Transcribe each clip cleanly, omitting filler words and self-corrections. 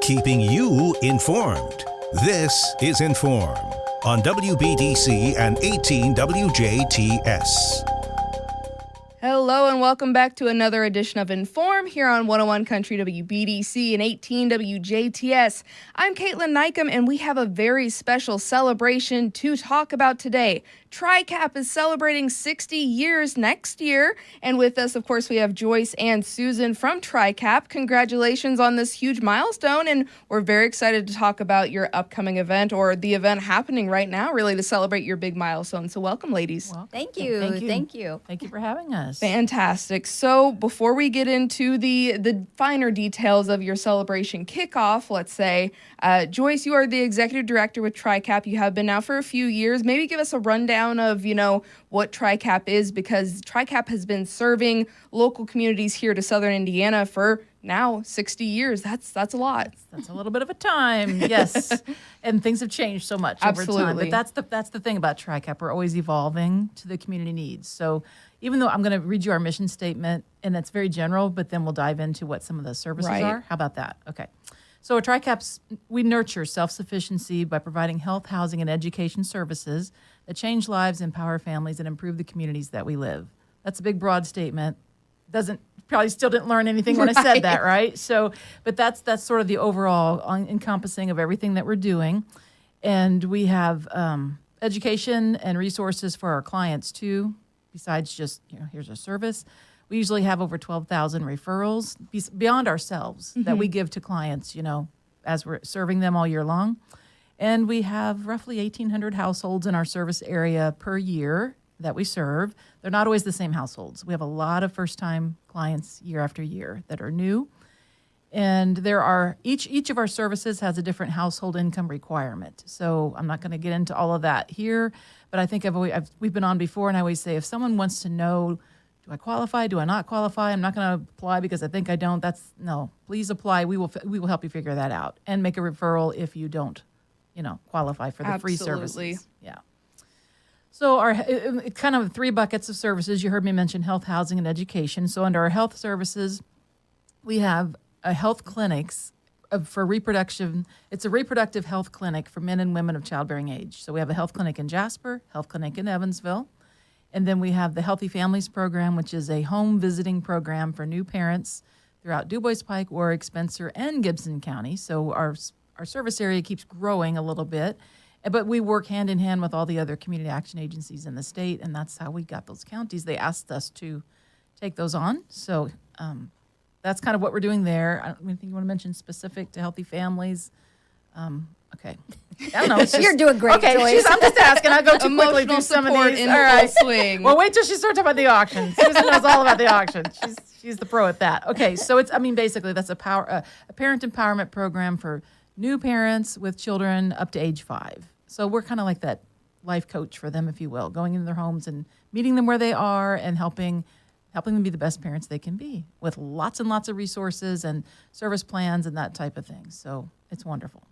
Keeping you informed. This is In.form on WBDC and 18 WJTS. Hello and welcome back to another edition of In.form here on 101 Country WBDC and 18 WJTS. I'm Kaitlyn Neukam and we have a very special celebration to talk about today. TRICAP is celebrating 60 years next year, and with us, of course, we have Joyce and Susan from TRICAP. Congratulations on this huge milestone, and we're very excited to talk about your upcoming event, or the event happening right now, really, to celebrate your big milestone. So welcome, ladies. Well, Thank you. Thank you for having us. Fantastic. So before we get into the finer details of your celebration kickoff, let's say, Joyce, you are the executive director with TRICAP. You have been now for a few years. Maybe give us a rundown of, what TRICAP is, because TRICAP has been serving local communities here to Southern Indiana for now 60 years. That's a lot. That's a little bit of a time, yes. And things have changed so much over time. But that's the thing about TRICAP. We're always evolving to the community needs. So even though I'm going to read you our mission statement, and it's very general, but then we'll dive into what some of the services are. How about that? Okay. So at TRICAP's, we nurture self-sufficiency by providing health, housing, and education services that change lives, empower families, and improve the communities that we live. That's a big, broad statement. Probably still didn't learn anything when I said that, right? So, but that's sort of the overall encompassing of everything that we're doing. And we have education and resources for our clients too, besides just, here's a service. We usually have over 12,000 referrals beyond ourselves that we give to clients, as we're serving them all year long. And we have roughly 1,800 households in our service area per year that we serve. They're not always the same households. We have a lot of first-time clients year after year that are new. And there are each of our services has a different household income requirement. So I'm not going to get into all of that here, but I think we've been on before, and I always say if someone wants to know, do I qualify? Do I not qualify? I'm not going to apply because I think I don't. No. Please apply. We will help you figure that out and make a referral if you don't, qualify for the free services. Yeah. So our kind of 3 buckets of services. You heard me mention health, housing, and education. So under our health services, we have health clinics for reproduction. It's a reproductive health clinic for men and women of childbearing age. So we have a health clinic in Jasper, health clinic in Evansville. And then we have the Healthy Families Program, which is a home visiting program for new parents throughout Dubois, Pike, Warrick, Spencer, and Gibson County. So our service area keeps growing a little bit, but we work hand in hand with all the other community action agencies in the state, and that's how we got those counties. They asked us to take those on. So that's kind of what we're doing there. Anything you want to mention specific to Healthy Families? Okay. I don't know. You're doing great, Joyce. I'm just asking. I'll go too quickly through some of these. All right. Swing. Well, wait till she starts talking about the auction. Susan knows all about the auction. She's the pro at that. Okay, so basically that's a parent empowerment program for new parents with children up to age 5. So we're kind of like that life coach for them, if you will, going into their homes and meeting them where they are and helping them be the best parents they can be with lots and lots of resources and service plans and that type of thing. So it's wonderful.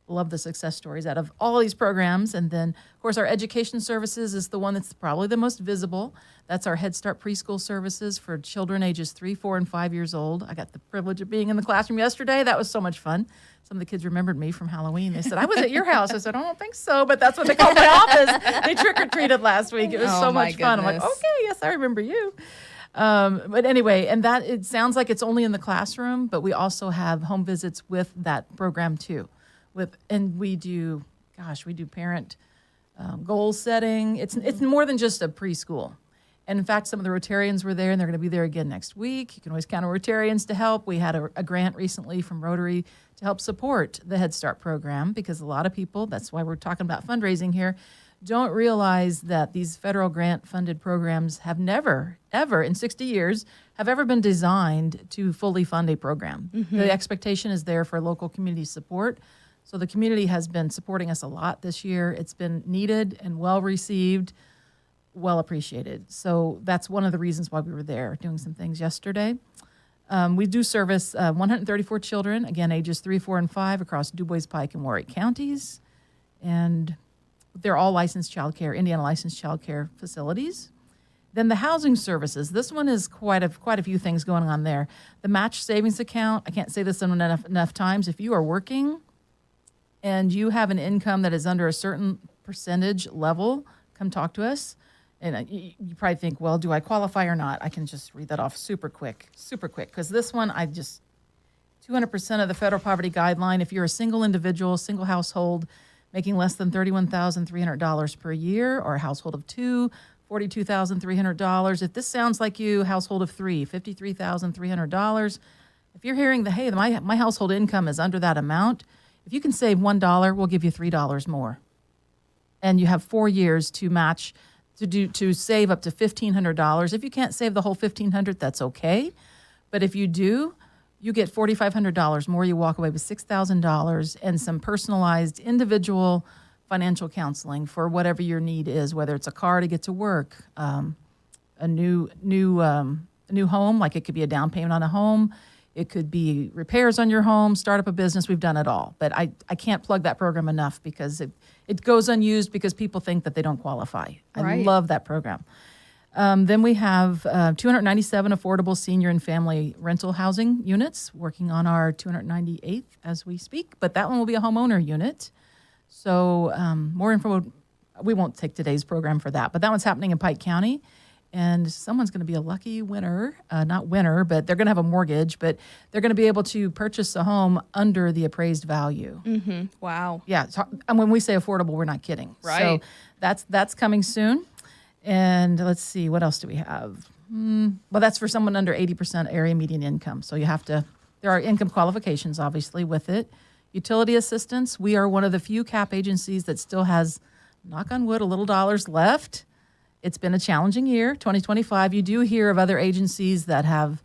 Love the success stories out of all these programs. And then, of course, our education services is the one that's probably the most visible. That's our Head Start preschool services for children ages 3, 4, and 5 years old. I got the privilege of being in the classroom yesterday. That was so much fun. Some of the kids remembered me from Halloween. They said, I was at your house. I said, I don't think so, but that's what they called my office. They trick-or-treated last week. It was so much fun. I'm like, okay, yes, I remember you. But anyway, and that it sounds like it's only in the classroom, but we also have home visits with that program too. We do parent goal setting. It's more than just a preschool. And in fact, some of the Rotarians were there, and they're going to be there again next week. You can always count on Rotarians to help. We had a grant recently from Rotary to help support the Head Start program, because a lot of people, that's why we're talking about fundraising here, don't realize that these federal grant-funded programs have never, ever, in 60 years, have ever been designed to fully fund a program. The expectation is there for local community support. So the community has been supporting us a lot this year. It's been needed and well received, well appreciated. So that's one of the reasons why we were there doing some things yesterday. We do service 134 children, again, ages 3, 4, and 5 across Dubois, Pike, and Warrick Counties. And they're all licensed childcare, Indiana licensed childcare facilities. Then the housing services. This one is quite a few things going on there. The match savings account. I can't say this enough times. If you are working and you have an income that is under a certain percentage level, come talk to us. And you probably think, well, do I qualify or not? I can just read that off super quick. Because this one, 200% of the federal poverty guideline. If you're a single individual, single household, making less than $31,300 per year, or a household of two, $42,300. If this sounds like you, household of three, $53,300. If you're hearing hey, my household income is under that amount, if you can save $1, we'll give you $3 more. And you have 4 years to match, to save up to $1,500. If you can't save the whole $1,500, that's okay. But if you do, you get $4,500 more. You walk away with $6,000 and some personalized individual financial counseling for whatever your need is, whether it's a car to get to work, a new home, like it could be a down payment on a home. It could be repairs on your home, start up a business. We've done it all. But I can't plug that program enough because it goes unused because people think that they don't qualify. I love that program. Then we have 297 affordable senior and family rental housing units, working on our 298th as we speak. But that one will be a homeowner unit. So more info, we won't take today's program for that, but that one's happening in Pike County. And someone's going to be a lucky winner, not winner, but they're going to have a mortgage, but they're going to be able to purchase a home under the appraised value. Mm-hmm. Wow. Yeah. And when we say affordable, we're not kidding. Right. So that's coming soon. And let's see, what else do we have? Well, that's for someone under 80% area median income. So there are income qualifications, obviously, with it. Utility assistance. We are one of the few CAP agencies that still has, knock on wood, a little dollars left. It's been a challenging year, 2025. You do hear of other agencies that have,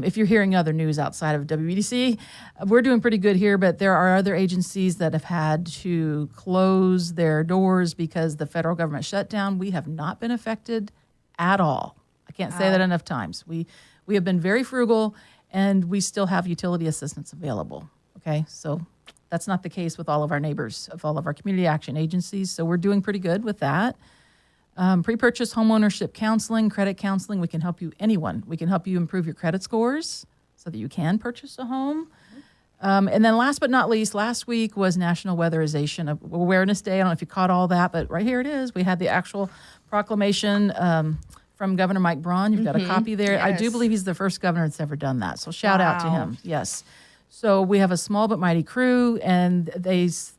if you're hearing other news outside of WBDC, we're doing pretty good here, but there are other agencies that have had to close their doors because the federal government shut down. We have not been affected at all. I can't say that enough times. We have been very frugal, and we still have utility assistance available. Okay, so that's not the case with all of our neighbors, of all of our community action agencies. So we're doing pretty good with that. Pre-purchase homeownership counseling, credit counseling. We can help you, anyone. We can help you improve your credit scores so that you can purchase a home. And then last but not least, last week was National Weatherization Awareness Day. I don't know if you caught all that, but right here it is. We had the actual proclamation from Governor Mike Braun. You've got a copy there. Yes. I do believe he's the first governor that's ever done that. So shout out to him. Yes. So we have a small but mighty crew, and it's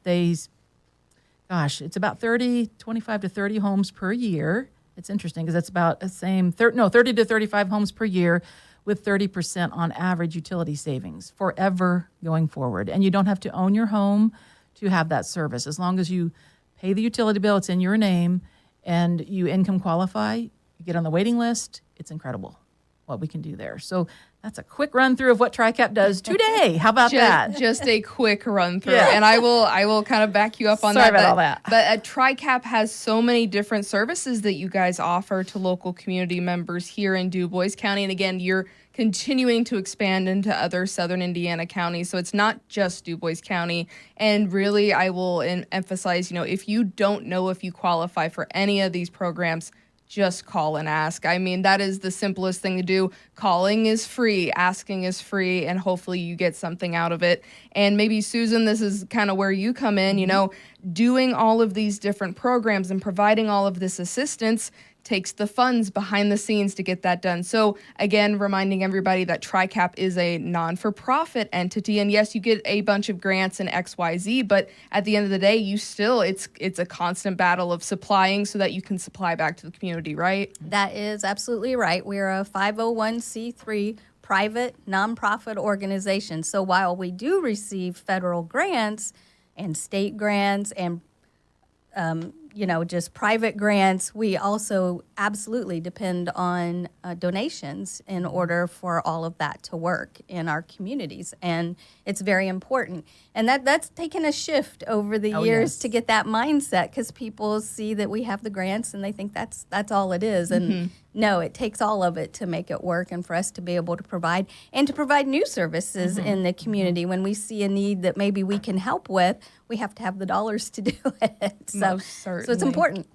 about 25 to 30 homes per year. It's interesting because it's about the same, 30 to 35 homes per year with 30% on average utility savings forever going forward. And you don't have to own your home to have that service. As long as you pay the utility bill, it's in your name, and you income qualify, you get on the waiting list. It's incredible what we can do there. So that's a quick run through of what TRICAP does today. How about that? Just a quick run through. Yeah. And I will kind of back you up on that. Sorry about all that. But TRICAP has so many different services that you guys offer to local community members here in Dubois County. And again, you're continuing to expand into other southern Indiana counties. So it's not just Dubois County. And really, I will emphasize, if you don't know if you qualify for any of these programs, just call and ask. I mean, that is the simplest thing to do. Calling is free, asking is free, and hopefully you get something out of it. And maybe, Susan, this is kind of where you come in, doing all of these different programs and providing all of this assistance takes the funds behind the scenes to get that done. So again, reminding everybody that TRICAP is a non-for-profit entity, and yes, you get a bunch of grants and XYZ, but at the end of the day, it's a constant battle of supplying so that you can supply back to the community, right? That is absolutely right. We're a 501c3 private nonprofit organization. So while we do receive federal grants and state grants and just private grants, we also absolutely depend on donations in order for all of that to work in our communities. And it's very important. And that's taken a shift over the years to get that mindset, because people see that we have the grants and they think that's all it is. And no, it takes all of it to make it work and for us to be able to provide new services in the community. When we see a need that maybe we can help with, we have to have the dollars to do it. So, most certainly. certainly. So it's important.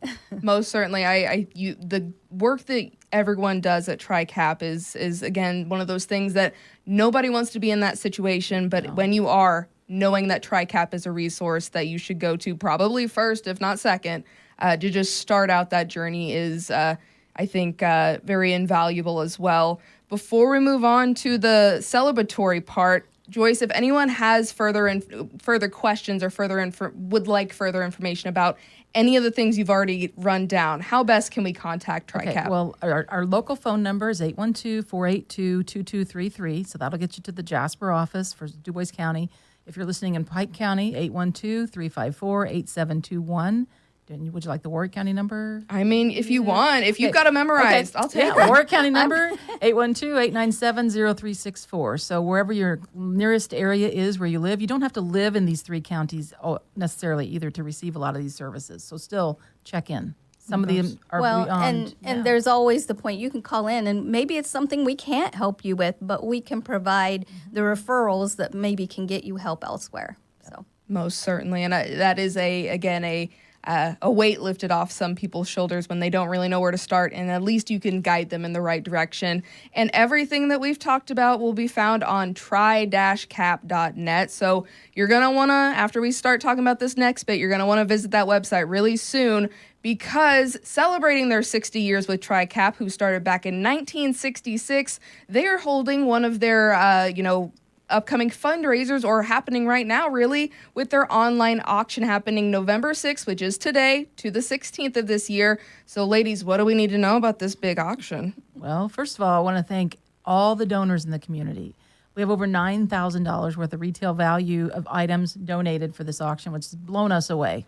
Most certainly. The work that everyone does at TriCap is again one of those things that nobody wants to be in that situation, but when you are, knowing that TriCap is a resource that you should go to probably first, if not second, to just start out that journey is, I think, very invaluable as well. Before we move on to the celebratory part, Joyce, if anyone has further questions or would like further information about any of the things you've already run down, how best can we contact TriCap? Okay, well, our local phone number is 812-482-2233, so that'll get you to the Jasper office for Dubois County. If you're listening in Pike County, 812-354-8721. Would you like the Warrick County number? I mean, if you want. If you've got it memorized, I'll take it. Warrick County number, 812-897-0364. So wherever your nearest area is where you live, you don't have to live in these three counties necessarily either to receive a lot of these services. So still check in. Some of them are beyond. And there's always the point you can call in, and maybe it's something we can't help you with, but we can provide the referrals that maybe can get you help elsewhere. So most certainly, and that is a weight lifted off some people's shoulders when they don't really know where to start, and at least you can guide them in the right direction. And everything that we've talked about will be found on try-cap.net. So you're going to want to, after we start talking about this next bit, you're going to want to visit that website really soon, because celebrating their 60 years with TriCap, who started back in 1966, they are holding one of their, upcoming fundraisers, or happening right now, really, with their online auction happening November 6th, which is today, to the 16th of this year. So, ladies, what do we need to know about this big auction? Well, first of all, I want to thank all the donors in the community. We have over $9,000 worth of retail value of items donated for this auction, which has blown us away.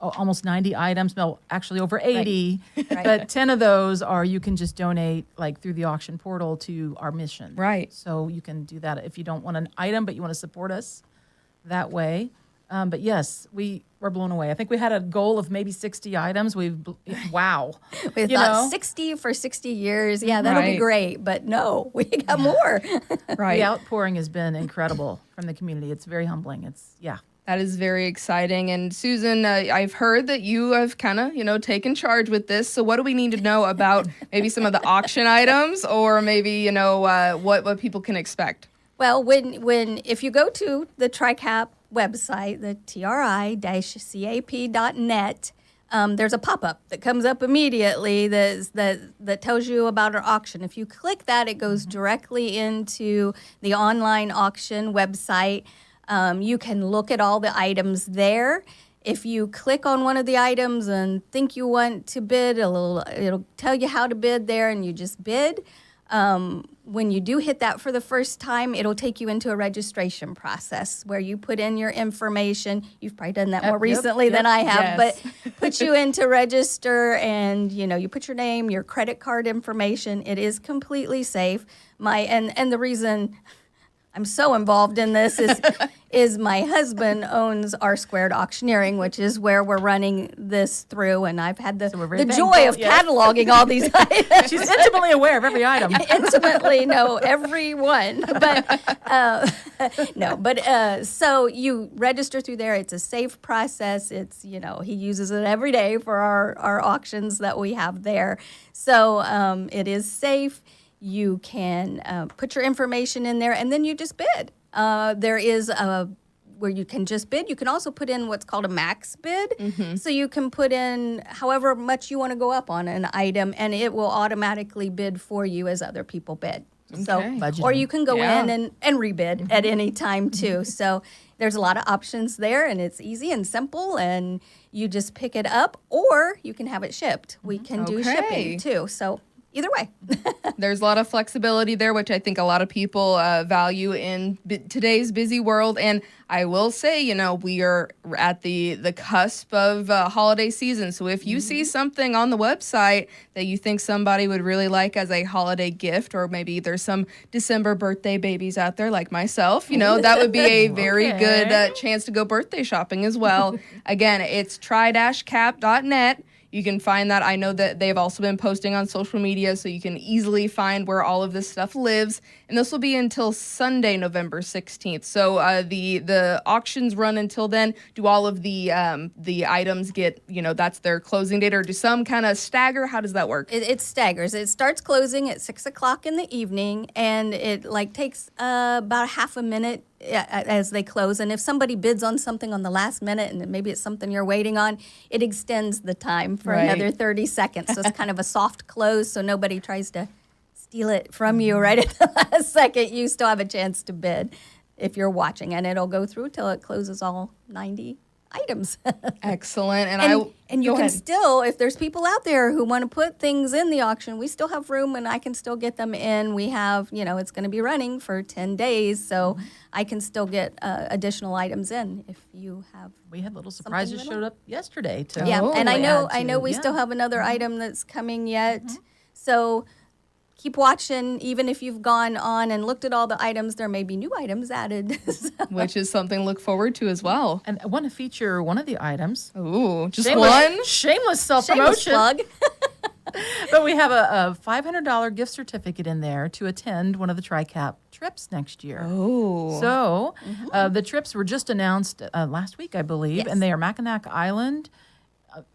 Almost 90 items, no, actually over 80, right. But 10 of those you can just donate through the auction portal to our mission. Right. So you can do that if you don't want an item, but you want to support us that way. But yes, we're blown away. I think we had a goal of maybe 60 items. Wow. We thought 60 for 60 years. Yeah, that'll be great. But no, we got more. Right. The outpouring has been incredible from the community. It's very humbling. That is very exciting. And Susan, I've heard that you have kind of, taken charge with this. So what do we need to know about maybe some of the auction items, or maybe, what people can expect? Well, if you go to the TriCap website, the tri-cap.net, there's a pop-up that comes up immediately that tells you about our auction. If you click that, it goes directly into the online auction website. You can look at all the items there. If you click on one of the items and think you want to bid, it'll tell you how to bid there, and you just bid. When you do hit that for the first time, it'll take you into a registration process where you put in your information. You've probably done that more recently than I have, but put you into register, and you put your name, your credit card information. It is completely safe. And the reason I'm so involved in this is my husband owns R Squared Auctioneering, which is where we're running this through, and I've had the joy of cataloging all these items. She's intimately aware of every item. Intimately know every one, but so you register through there. It's a safe process. It's he uses it every day for our auctions that we have there, so it is safe. You can put your information in there, and then you just bid. There is where you can just bid. You can also put in what's called a max bid. Mm-hmm. So you can put in however much you want to go up on an item, and it will automatically bid for you as other people bid. Okay. So, or you can go in and rebid at any time too. So there's a lot of options there, and it's easy and simple, and you just pick it up, or you can have it shipped. We can do shipping too. So either way. There's a lot of flexibility there, which I think a lot of people value in today's busy world. And I will say, we are at the cusp of holiday season. So if you see something on the website that you think somebody would really like as a holiday gift, or maybe there's some December birthday babies out there like myself, that would be a very good chance to go birthday shopping as well. Again, it's try-cap.net. You can find that. I know that they've also been posting on social media, so you can easily find where all of this stuff lives. and this will be until Sunday, November 16th. So the auctions run until then. Do all of the items get, that's their closing date, or do some kind of stagger? How does that work? It staggers. It starts closing at 6 o'clock in the evening, and it takes about half a minute as they close. And if somebody bids on something on the last minute, and maybe it's something you're waiting on, it extends the time for another 30 seconds. So it's kind of a soft close, so nobody tries to steal it from you right at the last second. You still have a chance to bid if you're watching, and it'll go through till it closes all 90 items. Excellent. And you can still, if there's people out there who want to put things in the auction, we still have room, and I can still get them in. We have, it's going to be running for 10 days, so I can still get additional items in if you have. We had little surprises showed up yesterday too. Yeah, and I know we still have another item that's coming yet. So keep watching. Even if you've gone on and looked at all the items, there may be new items added. Which is something to look forward to as well. And I want to feature one of the items. Ooh, just one? Shameless self-promotion. Shameless plug. But we have a $500 gift certificate in there to attend one of the TriCap trips next year. Oh. So the trips were just announced last week, I believe, Yes. and they are Mackinac Island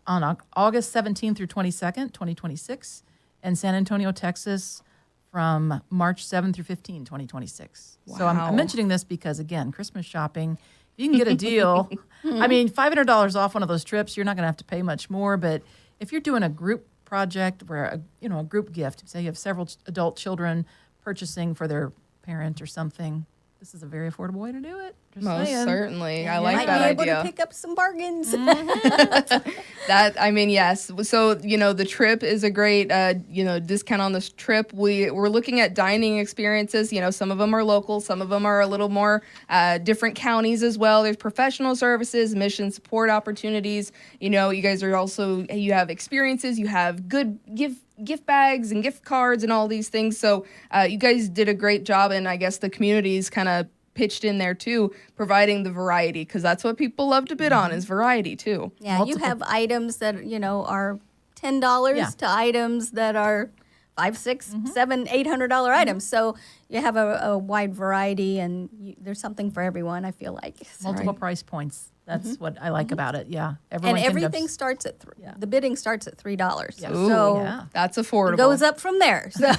on August 17th through 22nd, 2026, and San Antonio, Texas from March 7th through 15, 2026. Wow. So I'm mentioning this because, again, Christmas shopping, if you can get a deal, I mean, $500 off one of those trips, you're not going to have to pay much more. But if you're doing a group project where, a group gift, say you have several adult children purchasing for their parent or something, this is a very affordable way to do it. Just Most saying. certainly. I You like might that be able idea. to pick up some bargains. Yes. So, the trip is a great, discount on this trip. We're looking at dining experiences. Some of them are local. Some of them are a little more different counties as well. There's professional services, mission support opportunities. You guys are also, you have experiences. You have good gift bags and gift cards and all these things. So you guys did a great job, and I guess the community's kind of pitched in there too, providing the variety, because that's what people love to bid on is variety too. Yeah, you have items that, are $10 to items that are $500, $600, $700, $800 items. So you have a wide variety, and there's something for everyone, I feel like. Multiple price points. That's what I like about it. Yeah. And everything starts at the bidding starts at $3. Yeah. So That's affordable. it goes up from there. So.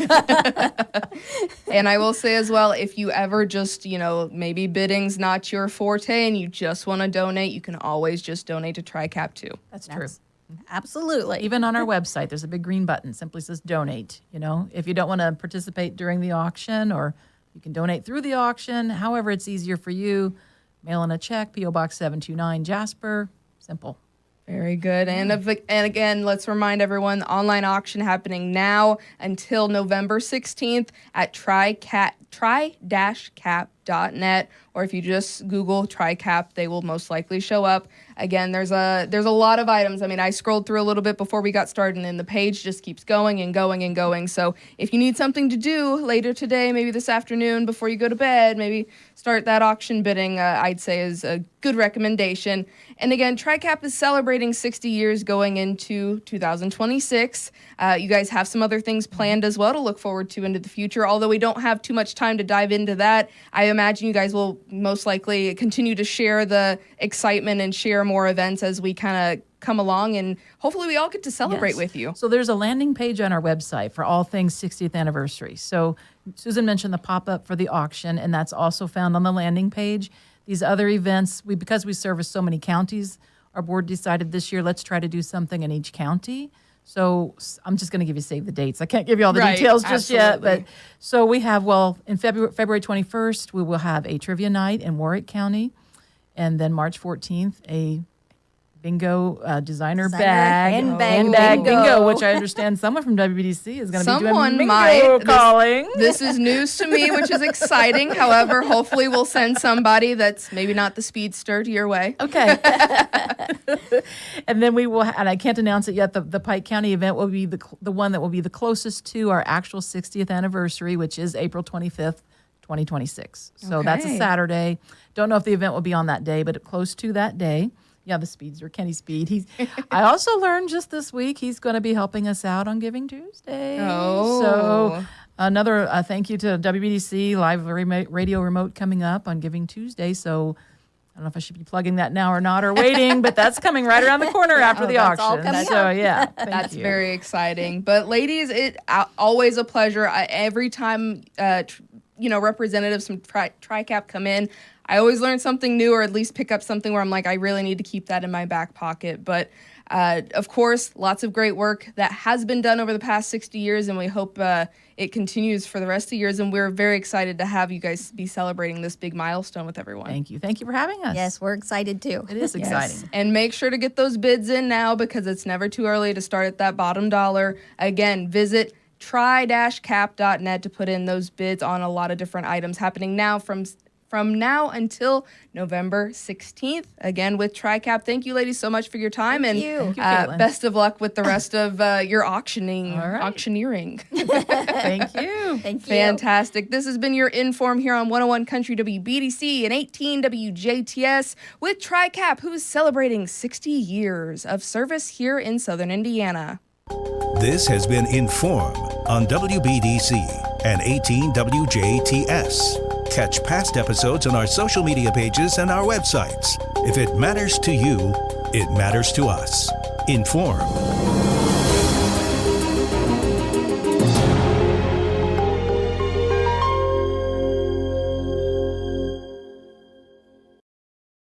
And I will say as well, if you ever just, maybe bidding's not your forte and you just want to donate, you can always just donate to TriCap too. That's true. Absolutely. Even on our website, there's a big green button, simply says donate. If you don't want to participate during the auction, or you can donate through the auction, however it's easier for you. Mail in a check, P.O. Box 729, Jasper. Simple. Very good. And again, let's remind everyone, the online auction happening now until November 16th at try-cap.net, or if you just Google TriCap, they will most likely show up. Again, there's a lot of items. I mean, I scrolled through a little bit before we got started, and the page just keeps going and going and going. So if you need something to do later today, maybe this afternoon before you go to bed, maybe start that auction bidding, I'd say is a good recommendation. And again, TriCap is celebrating 60 years going into 2026. You guys have some other things planned as well to look forward to into the future. Although we don't have too much time to dive into that, I imagine you guys will most likely continue to share the excitement and share more events as we kind of come along, and hopefully we all get to celebrate with you. So there's a landing page on our website for all things 60th anniversary. So Susan mentioned the pop-up for the auction, and that's also found on the landing page. These other events, because we service so many counties, our board decided this year, let's try to do something in each county. So I'm just going to give you save the dates. I can't give you all the details just yet. But so we have, in February 21st, we will have a trivia night in Warrick County. And then March 14th, a bingo designer bag handbag bingo, which I understand someone from WBDC is going to be doing bingo might. calling. This is news to me, which is exciting. However, hopefully we'll send somebody that's maybe not the speedster to your way. Okay. And then we will, and I can't announce it yet, the Pike County event will be the one that will be the closest to our actual 60th anniversary, which is April 25th, 2026. So that's a Saturday. Don't know if the event will be on that day, but close to that day. Yeah, the Speedster, Kenny Speed. I also learned just this week he's going to be helping us out on Giving Tuesday. Oh. So Another thank you to WBDC live radio remote coming up on Giving Tuesday. So I don't know if I should be plugging that now or not, or waiting, but that's coming right around the corner after the auction. So yeah, that's very exciting. But ladies, it always a pleasure. Every time representatives from TriCap come in, I always learn something new, or at least pick up something where I'm like, I really need to keep that in my back pocket. But of course, lots of great work that has been done over the past 60 years, and we hope it continues for the rest of the years. And we're very excited to have you guys be celebrating this big milestone with everyone. Thank you. Thank you for having us. Yes, we're excited too. It is exciting. And make sure to get those bids in now, because it's never too early to start at that bottom dollar. Again, visit try-cap.net to put in those bids on a lot of different items happening now from now until November 16th. Again, with TriCap. Thank you, ladies, so much for your time. Thank you. Best of luck with the rest of your auctioneering. Thank you. Thank you. Fantastic. This has been your In.form here on 101 Country WBDC and 18 WJTS with TriCap, who is celebrating 60 years of service here in Southern Indiana. This has been In.form on WBDC and 18 WJTS. Catch past episodes on our social media pages and our websites. If it matters to you, it matters to us. In.form.